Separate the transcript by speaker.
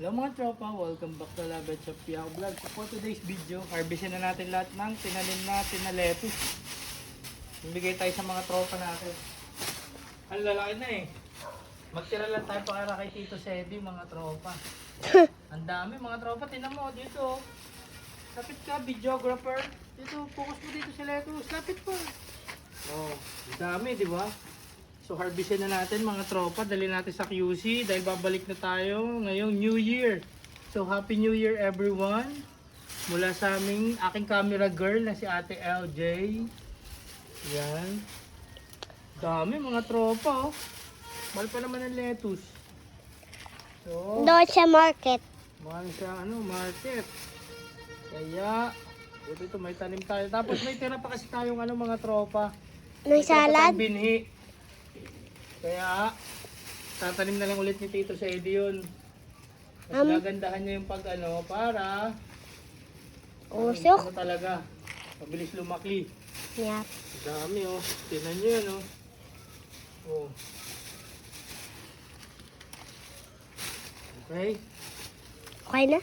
Speaker 1: Hello mga tropa, welcome back to Lab at Shop Piako Vlog. So for today's video, harvestin na natin lahat ng tinanim natin na lettuce. Bibigay tayo sa mga tropa natin. Ang lalaki na eh. Magtira lang tayo para kay Tito Sedi mga tropa. Ang dami mga tropa, tinan mo dito. Lapit ka, videographer. Dito, focus mo dito sa lettuce. Lapit po. Oh, ang dami, di ba? So harvestin na natin mga tropa, dali natin sa QC dahil babalik na tayo ngayong New Year. So Happy New Year everyone. Mula sa aking camera girl na si Ate LJ. Yan. Dami mga tropa oh. Mahal pa naman ang lettuce. So,
Speaker 2: Doon sa market.
Speaker 1: mahal siya market. Kaya, ito may tanim tayo. Tapos may tira pa kasi tayong mga tropa.
Speaker 2: May salad.
Speaker 1: Binhi. Kaya, tatanim na lang ulit ni Tito sa yun. Mas gagandahan niya yung para
Speaker 2: Usok.
Speaker 1: talaga. Mabilis lumaki.
Speaker 2: Yeah.
Speaker 1: Dami oh. Tinan niyo yan oh. Oh. Okay.
Speaker 2: Okay na?